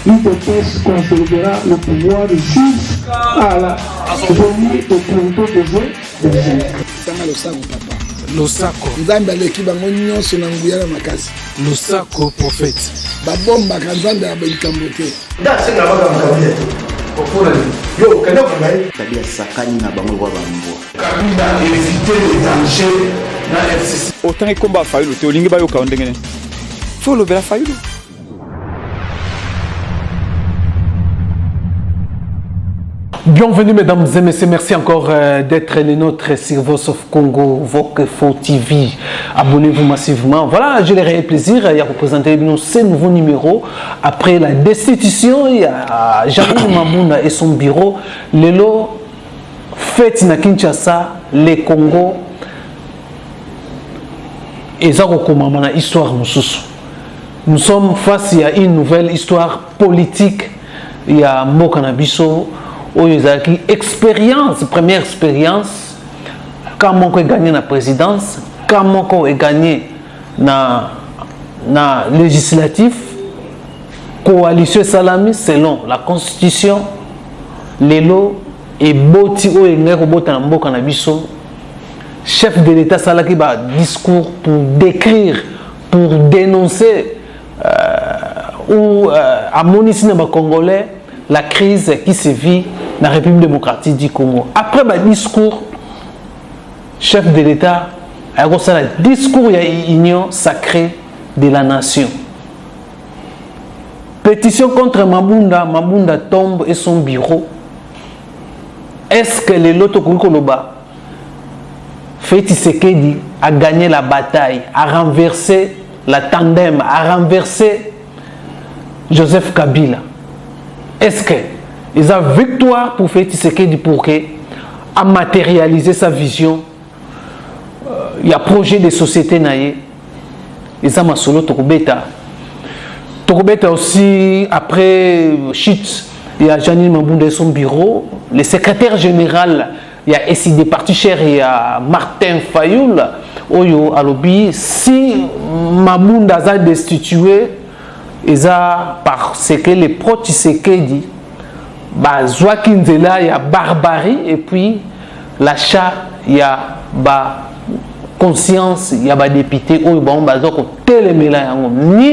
l'UDPS conservera le pouvoir jusqu'à la venue au printemps de juin. Losako. Nzambe aleki bango nyonso na nguya na makasi. Losako prophète. Babomba kanzambe ya belikambo te. Ndase na baba mkabile. Kokuna ni. Yo kana kwa ngai. Tabia sakani na bango kwa bambo. Kabila éviter les dangers na FCC. Autant combat Fayulu te olingi bayoka ndengene. Faut le bela Fayulu. Bienvenue mesdames et messieurs, merci encore d'être les nôtres sur Voice of Congo, Vokefo TV. Abonnez-vous massivement. Voilà, j'ai le réel plaisir de représenter ce nouveau numéro. Après la destitution, il y a Janine Mambunda et son bureau. Lelo, fête na Kinshasa, les Congo. Et ça recommande une histoire. Nous sommes face à une nouvelle histoire politique. Il y a Mokanabiso. Expérience, première expérience, quand on a gagné la présidence, quand on a gagné la législatif, coalition Salami selon la constitution, les lois et Boti chef de l'État Salaki ba discours pour décrire, pour dénoncer ou à Monisina Congolais la crise qui se vit dans la République démocratique du Congo. Après le discours, chef de l'État a eu un discours de l'union sacrée de la nation. Pétition contre Mambunda, Mambunda tombe et son bureau. Est-ce que les loto Koloba Félix Tshisekedi a gagné la bataille, a renversé la tandem, a renversé Joseph Kabila? Est-ce qu'ils ont victoire pour Félix Tshisekedi pour a matérialiser sa vision? Il y a projet de société naïe. Ils ont masolo Tokobeta. Tokobeta aussi après chute. Il y a Janine Mambunda et son bureau. Le secrétaire général, il y a SID parti cher, il y a Martin Fayoul. Oyo Alobi. Si Mambunda a destitué. Et ça, parce que les pro-Tshisekedi, il y a barbarie, et puis l'achat, il y a conscience, il y a député,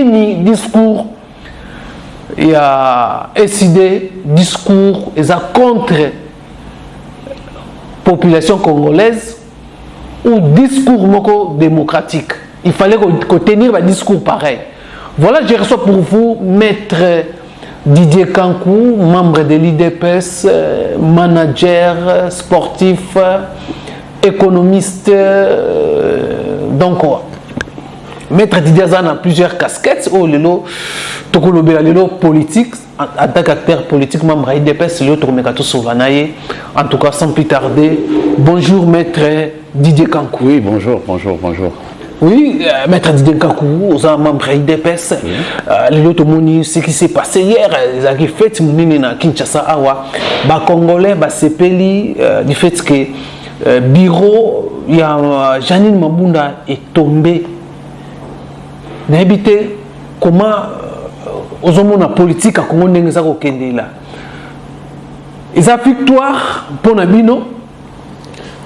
ni discours, il y a SID, discours, et ça contre la population congolaise, ou discours démocratique. Il fallait tenir un discours pareil. Voilà, je reçois pour vous Maître Didier Kankou, membre de l'IDPS, manager, sportif, économiste. Donc, Maître Didier Zan a plusieurs casquettes. Oh, lelo, lelo politique, en tant qu'acteur politique, membre de l'IDPS, lelo Tokomekato Sovanaye. En tout cas, sans plus tarder, bonjour Maître Didier Kankou. Oui, bonjour. Oui, Maître Didier Kakou, aux membres IDPS, ce qui s'est passé hier, ils ont fait Kinshasa Awa, Congolais, Sepeli, du fait que bureau, il y a Janine Mambunda est tombé. N'habitez comment aux hommes la politique à Congo n'est-ce pas là. Ils ont victoire pour Nabino.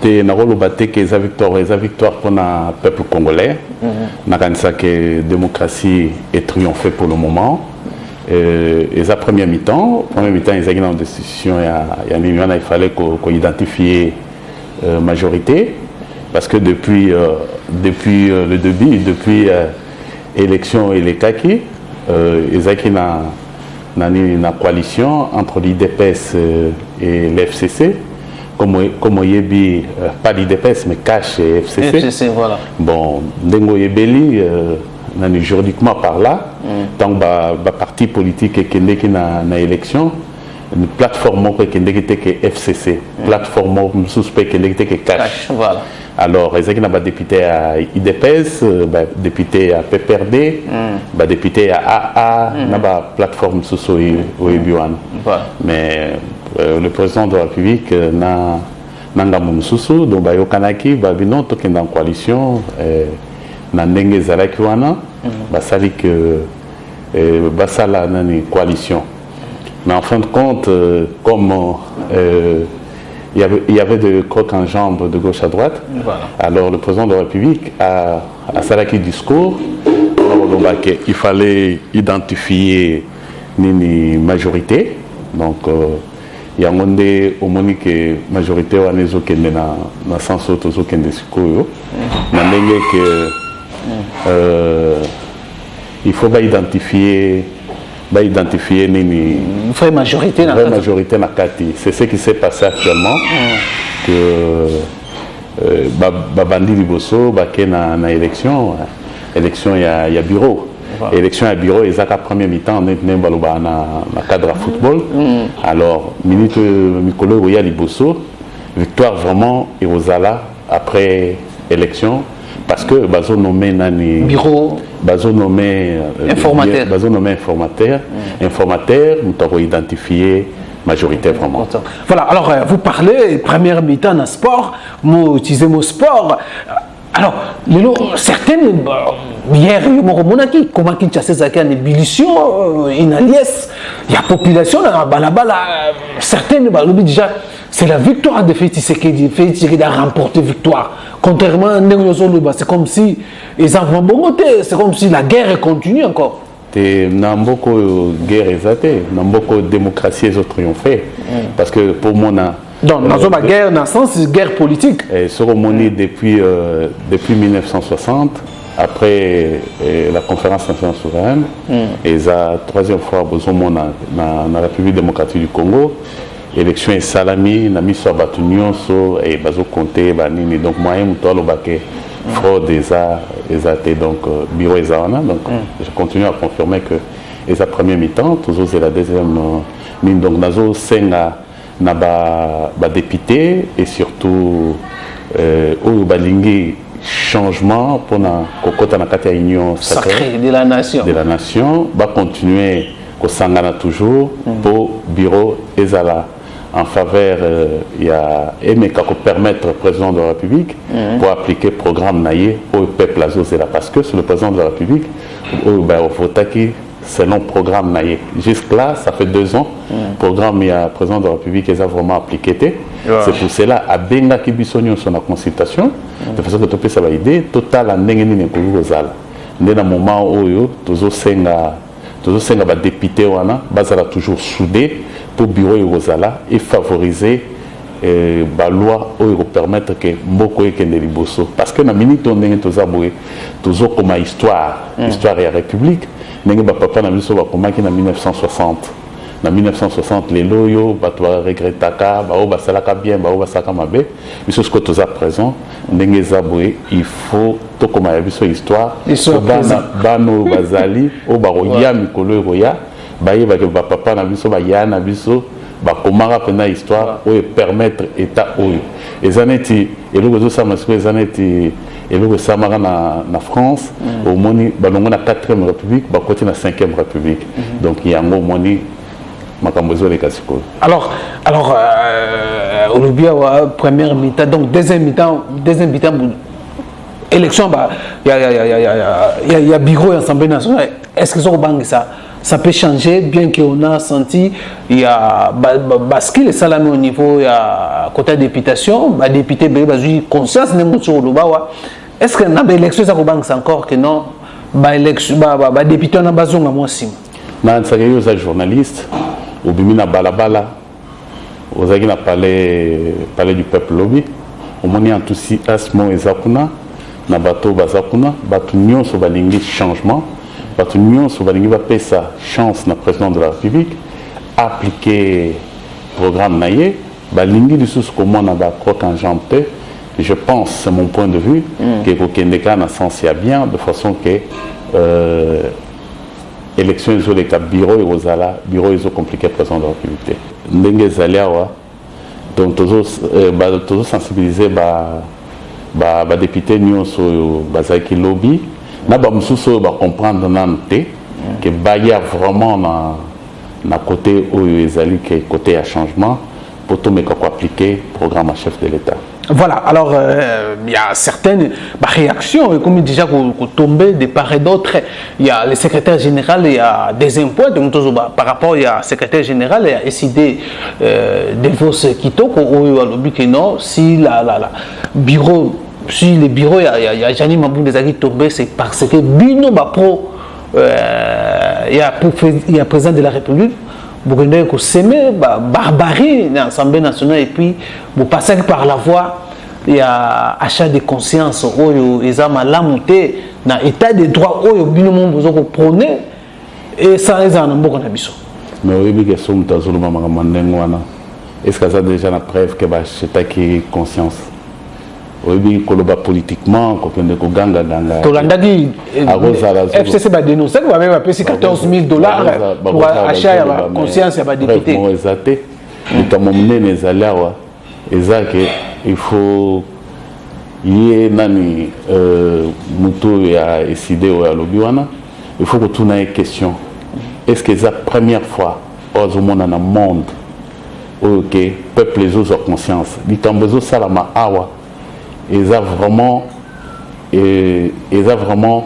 Te nakolo bateke eza victoire pour le peuple congolais. Nakanisa que démocratie est triomphée pour le moment. Et sa première mi-temps, ils ont une décision il fallait qu'on identifie majorité parce que depuis le début, depuis l'élection et les kaki, ils ont une coalition entre l'IDPS et l'FCC. Comme Yebi, pas l'IDPS, mais cash et FCC. FCC, voilà. Bon, Dengo Yebeli, juridiquement par là, tant que parti politique et qu'il y a une élection, une plateforme qui est FCC, plateforme suspect qui est cash. Voilà. Alors, il y a des députés à IDPS, députés à PPRD, députés à AA, la plateforme sous Oebiwan. Mais le président de la République n'a pas Soussou, donc Bayokanaki, Babino, qui est en coalition, n'a pas Zalakiwana, Basali que Basala n'a une coalition. Mais en fin de compte, comme il y avait de crocs en jambes de gauche à droite, voilà. Alors le président de la République a salaki discours, il fallait identifier une majorité. Donc, il y a au moins que majorité dans le sens où il il faut identifier une vraie majorité dans la Kati. C'est ce qui s'est passé actuellement. Que Babandi Liboso, na élection, il y a bureau. Voilà. Élection à bureau, ils ont qu'à premier mi-temps, on est dans cadre de football. Alors, minute Mikolo Roya Liboso, victoire vraiment Irozala après élection. Parce que Bazo nommé Nani bureau, Bazo nommé informateur, nous avons identifié majorité vraiment. Voilà, alors vous parlez première mi-temps dans sport, vous utilisez mon sport. Alors, certaines hier, comment Kinshasa a une ébullition, une alliance, il y a population, certaines déjà. C'est la victoire de Félix Tshisekedi a remporté victoire. Contrairement à Ndengozoluba, c'est comme si ils en vont bon côté, c'est comme si la guerre continue encore. Il y a beaucoup de guerre, il y a beaucoup de démocratie qui ont triomphé. Parce que pour moi, donc, dans la guerre, dans le sens, c'est guerre politique. Cérémonie depuis 1960, après la conférence nationale souveraine, et la troisième fois, besoin dans la République démocratique du Congo. Élection et salami, na miso batu nyonso et bazo compter banini donc moyen mutolo baké fraude des donc bureau ezana donc je continue à confirmer que les première mi-temps toujours c'est la deuxième mine donc nazo senga na ba député et surtout au balingi changement pour na kokota na kati ya union sacrée de la nation va continuer ko sangana toujours pour bureau ezala en faveur, il y a Emeka pour permettre au président de la République pour appliquer le programme Naye au peuple Azozela. Parce que c'est le président de la République, au Votaki, selon le programme Naye. Jusque-là, ça fait 2 ans, le programme, il y a le président de la République qui a vraiment appliqué. C'est pour cela, à Benga Kibisonio sur la consultation, de façon que tu peux savoir l'idée, total en Nengeni Nkozala. Dans le moment où toujours Senga député, bazala toujours soudé pour bureau Irozala et favoriser la loi pour permettre que Mboko et Kende Liboso. Parce que dans la minute où on est toujours comme histoire et la République, on a papa dans 1960. En 1960, les loyaux, ils regrettent bien, mais ce que tu as présent, il faut tout comme il histoire. Bano Bazali, au Baroya, Mikolo Roya, papa na biso bayana biso bakomara pena histoire ou permettre état ou les années et le ça les années et le samara na France au moni balongo na 4e république ba côté na 5e république donc il y a un moni makambozo les kasiko. Alors Olubia première mi-temps donc deuxième mi-temps élection il y a bureau et assemblée nationale. Est-ce que ça bang ça peut changer, bien qu'on a senti il y a basculer les salami au niveau il y a côté députation, député besoin conscience est-ce que na élection ça bang encore que non élection député na bazon na moi sim na nsaki aux journalistes au bimina balabala aux agina parler du peuple lobby au moni enthousiasme ezakuna na bato bazakuna bato nyonso balingi changement bato nyonso balingi bapesa chance na président de la République appliquer programme naye balingi lisusu komona ba croc en jambe te. Je pense, c'est mon point de vue, que Kokendeka na sens ya bien de façon que élection les cas bureau et Rosala bureau ils ont compliqué président de la République ndenge zaliawa donc toujours sensibiliser ba député nyonso bazaki lobby na ba mususu ba comprendre nante que baya vraiment na côté où ezali que côté à changement pour tout mais quoi appliquer programme à chef de l'État. Voilà, alors il y a certaines réactions, comme déjà tombé de part et d'autre. Il y a le secrétaire général, il y a des impôts, donc par rapport il y a le secrétaire général, il y a décidé de vos Kitoko, ou non, si bureau, si les bureaux, il y a Jani Mabou des Agui tombé, c'est parce que Bino Bapro, il y a président de la République. Vous avez s'aimer barbarie dans l'Assemblée nationale et puis vous passez par la voie, il y a achat de conscience, ils ont malamuté dans l'état de droit, vous prenez et ça les a un bon abisso. Mais oui, est-ce que ça a déjà la preuve que c'est qui conscience? Oui, politiquement, quand on est ganga FCC va dénoncer, vous avez payé $14 000 pour acheter la conscience à député. Il faut il faut que tout ait une question. Est-ce que c'est la première fois au monde dans le monde où le peuple les autres conscience? Ils ont vraiment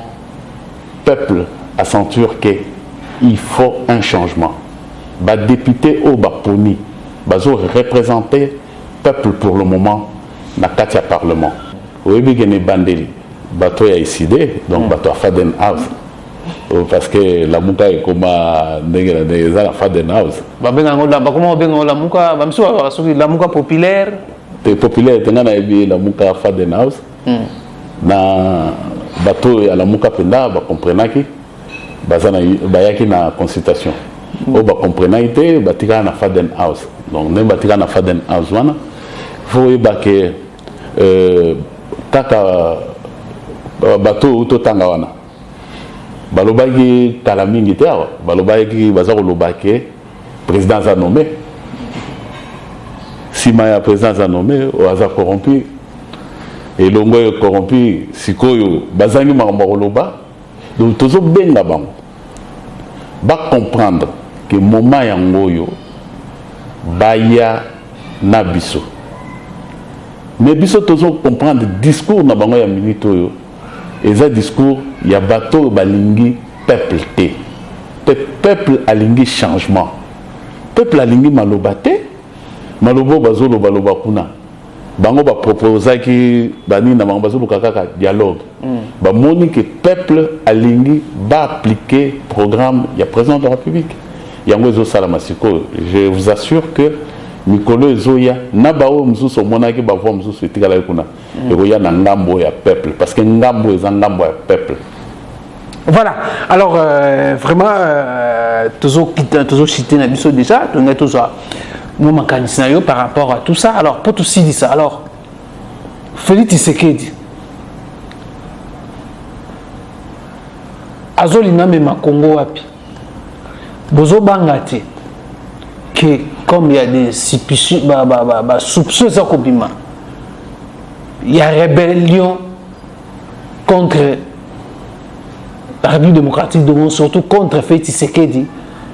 peuple à sentir qu'il faut un changement. Les députés au Baponi, ils ont représenté le peuple pour le moment dans le Parlement. Oui, il y a des bandits, ils ont décidé, donc ils ont fait des house. Parce que la mouka est comme la Faden House. La mouka populaire. Populaire, la mouka Faden House. Na bateau à la mouka penda, ba comprena ki bayaki na consultation. O ba comprena ite batika na Faden House. Donc ne batika na Faden House wana. Faut yeba que kaka bateau utotanga wana. Balobaki kala mingi te awa. Balobaki baza kolobaki président a nommé. Si le président a nommé, il a corrompu. Et l'ongo est corrompu, si koyo, bazangi maramboloba, donc toujours bien là-bas. Va comprendre que moment yangoyo, baya nabiso. Mais biso toujours comprendre le discours na bango ya minito yo. Et ce discours, il y a bateau balingi peuple té. Peuple alingi changement. Peuple alingi malobate. Malobo bazolo baloba kuna. Bango ba proposer ki bani na bango bazolo kaka dialogue. Ba moni que peuple alingi ba appliquer programme ya président de la République. Yango zo salama siko. Je vous assure que Mikolo ezoya na bao mzuso monaki ba vo mzuso etikala kuna. Ezoya na ngambo ya peuple parce que ngambo eza ngambo ya peuple. Voilà, alors vraiment, toujours cité na biso déjà, on a toujours mon par rapport à tout ça. Alors, pour tout dire ça, alors, Félix Tshisekedi, Azolina Mema Congo Wapi, Bozo Bangati, que comme il y a des soupçons, il y a rébellion contre la République démocratique du Congo, surtout contre Félix Tshisekedi,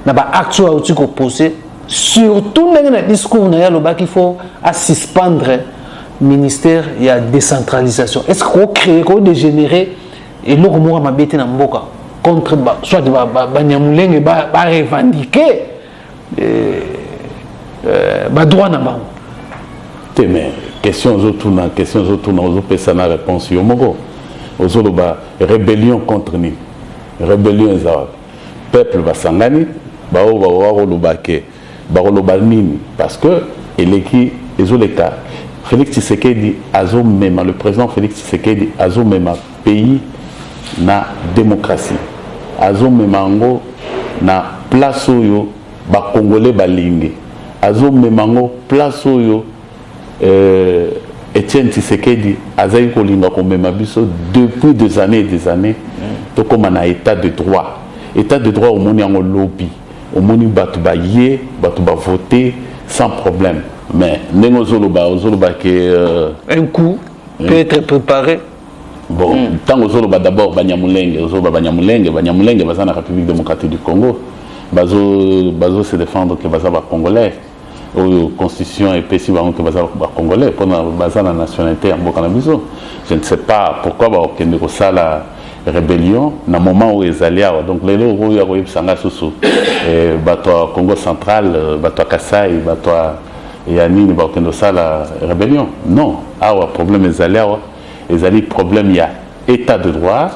n'a pas acte opposé. Surtout dans le discours qu'il faut suspendre le ministère et la décentralisation. Est-ce qu'on crée, qu'on dégénérer et l'on va mettre dans le contre soit Banyamulenge va revendiquer le droit dans le mais question autour aux personnes réponse yomogo aux autres rébellion contre nous rébellion peuple va s'engagner ba parce que Félix Tshisekedi le président Félix Tshisekedi a pays na démocratie azomemango na place oyo ba congolais balingi azomemango place oyo Etienne Tshisekedi azali kolinga komema biso depuis des années to comme na état de droit au moni yango lobby au moni batu ba voter sans problème mais nengo zoloba que un coup peut être préparé. Bon, tant aux d'abord Banyamulenge baza na République démocratique du Congo, bazo se défendre que baza ba congolais. constitution et PSI que baza congolais pour baza la nationalité en Bokanabiso. Je ne sais pas pourquoi au ça la rébellion na moment où ils allaient donc les lots où il y a eu sanga soso bato Congo central bato Kasai bato yani bakendo ça la rébellion non awa problème ils allaient problème il y a état de droit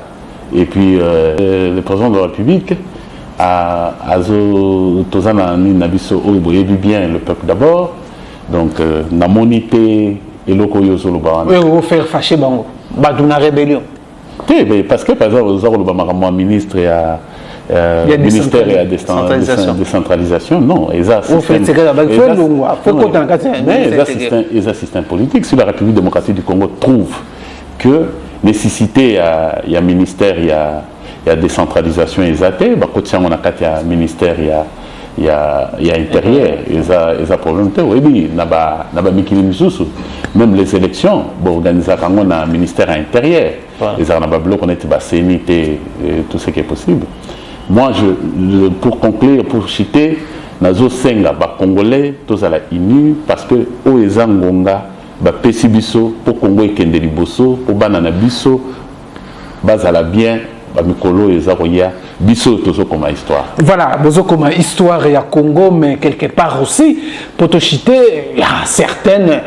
et puis le président de la République a tozana ni nabiso o boyebi bien le peuple d'abord donc na monité et loko yo solo ba oui on faire fâcher bango bato na rébellion. Parce que par exemple, vous avez un ministre et un ministère et à décentralisation. Non, ils assistants politiques. Si la République démocratique du Congo trouve que nécessité il y a ministère, il y a décentralisation et athées, bah quand on a un ministère, il y a intérieur, ils ont problème. Oui, même les élections, bon, organiser un ministère intérieur. Les Arnabablo connaissent la CNIT et tout ce qui est possible. Moi, pour conclure, pour citer, Nazo Senga, Congolais, tous à la INU, parce que Oezangonga, Pesibiso, pour Congo et Kendeliboso, pour Banana Biso, Bazala bien, Mikolo et Zaroya, Biso, tout ça comme histoire. Voilà, Bozo comme histoire et à Congo, mais quelque part aussi, pour te citer, il y a certaines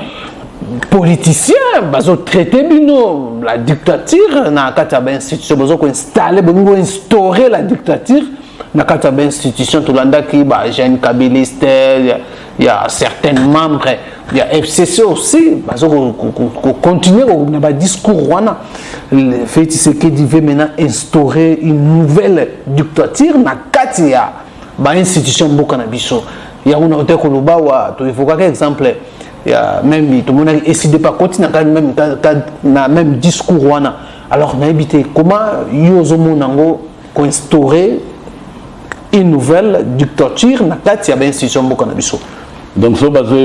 politiciens bazo traité bino la dictature na kata ba institution bazo ko installer bongo instaurer la dictature na kata ba institution to landa ki ba jeune kabiliste il y a certains membres il y a FCC aussi bazo ko continuer na ba discours wana le fait c'est que veut maintenant instaurer une nouvelle dictature na kata ya ba institution boka na biso ya una ote ko lubawa to evoquer exemple. Il y a même tout le monde a décidé pas continuer dans même discours wana alors on a évité comment yozomo nango instaurer une nouvelle dictature na kati ya institution bokana biso donc so bazo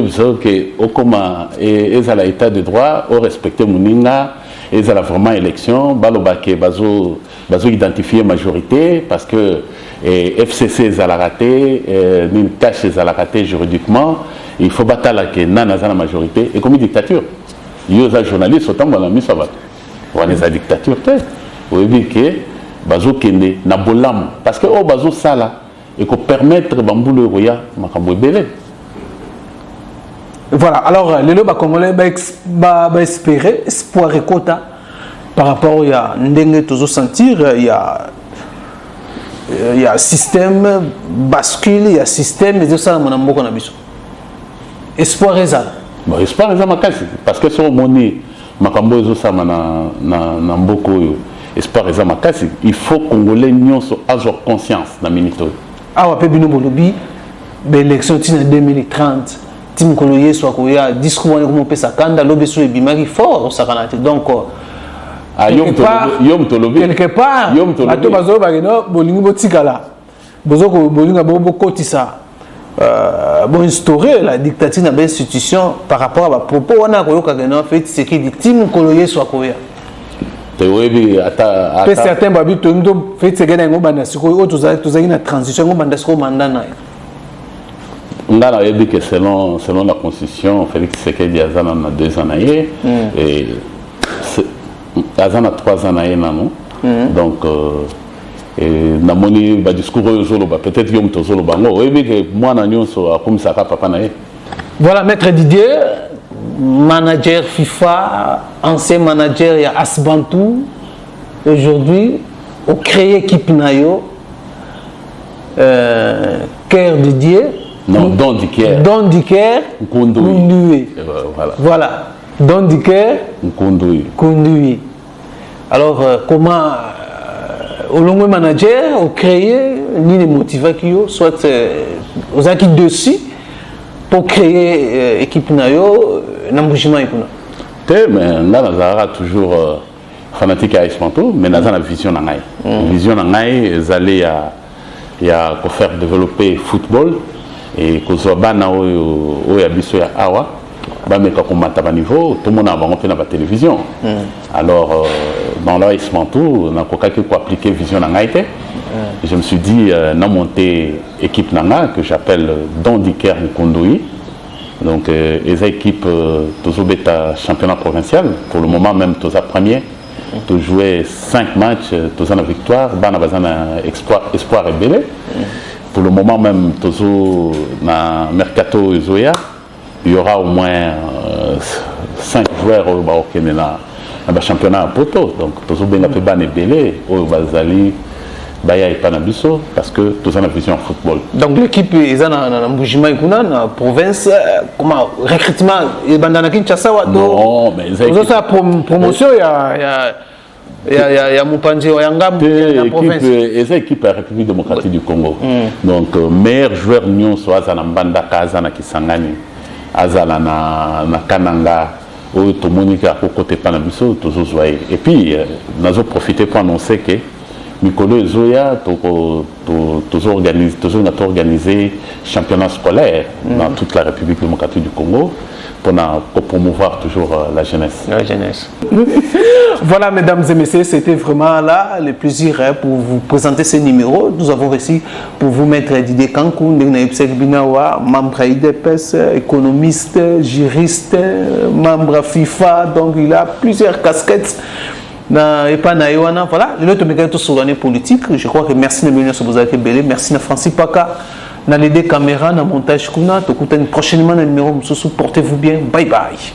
que au comment et à l'état de droit au respecter muninga et à la vraiment élection balobake bazo identifier majorité parce que FCC za la raté ni tâche za la raté juridiquement il faut battre que nana za la majorité et comme dictature yo za journaliste autant bana mi ça va on est à dictature oui bien que bazo kende na bolam parce que au bazo sala et ko permettre bambulo roya makambo belé. Voilà, alors les loba congolais ba espérer espoir et quota par rapport à ndenge toujours sentir il y a système bascule il y a système mais ça mon amoko na biso espoir ezala bon espoir ezala makasi parce que sur moni makambo ezo sama na mboko yo espoir ezala makasi il faut congolais nyonso avoir conscience na minito awa pe bino bolobi ba élection tina 2030 tim koloye soit koya discours wana comme pesa kanda lobeso ebimaki fort sakanate donc quelque part bato bazo bageno bolingi botikala bozoko bolinga bokotisa bon instaurer la dictature dans l'institution par rapport à la propos on a koyoka geno fait ce qui dit tim koloye soit koya tewebi ata certains babi tondo fait ce gena ngobanda siko o tozaki na transition ngobanda siko mandana on a dit que selon la constitution Félix Tshisekedi a 2 ans et Azana 3 ans non donc na moni ba discours peut-être yom tozolo bango oui que moi na nyonso comme ça papa na voilà maître Didier manager FIFA ancien manager ya Asbantu aujourd'hui au créer équipe nayo Cœur Didier non Don Diker Koundoué voilà Don Diker Koundoué alors comment au long manager au créer ni les motivés qui soit aux acquis dessus pour créer équipe nayo n'embouchement et mais là Nazara toujours fanatique à Espanto mais Nazara vision nangai vision nangai ils il y a pour faire développer football et que soit bana o ya biso ya awa ba meka ko mata ba niveau tout le monde a monté na la télévision alors dans l'AS Mantou on a quoi appliquer vision na ngaite je me suis dit na monter équipe nanga que j'appelle Don Diker Nkondoui Donc, les équipes, toujours bêta championnat provincial. Pour le moment, même, tous premier. Tu joué 5 matchs, tous en victoire. Bana bazana espoir et belé. Pour le moment, même, toujours dans Mercato Zoya, il y aura au moins 5 joueurs au championnat à Poto. Donc, toujours bien fait ban et belé. Au Bazali. Baya et Panabiso parce que tous en vision football. Donc l'équipe est en Mbujima et Kuna, en province, comment recrutement et bandana Kinshasa ou non, mais ils ont sa promotion il y a Mupanje Oyangam la province. Les équipes la République démocratique du Congo. Donc meilleur joueur Nyon soit Azana Mbanda Azana Kisangani, Azana na Kananga. Ou tout le monde qui a côté Panabiso toujours joué. Et puis nous avons profité pour annoncer que Mikolo et Zoya, toujours organisé championnat scolaire dans toute la République démocratique du Congo pour promouvoir toujours la jeunesse. La jeunesse. Voilà, mesdames et messieurs, c'était vraiment là le plaisir pour vous présenter ce numéro. Nous avons réussi pour vous mettre Didier Kankou, membre IDPS, économiste, juriste, membre FIFA, donc il a plusieurs casquettes. Voilà, l'autre mécanisme sur l'année politique. Je crois que merci de venir sur vous avez belé. Merci à Francis Paka. Dans les deux caméras, dans le montage, prochainement dans le numéro. Portez-vous bien. Bye bye.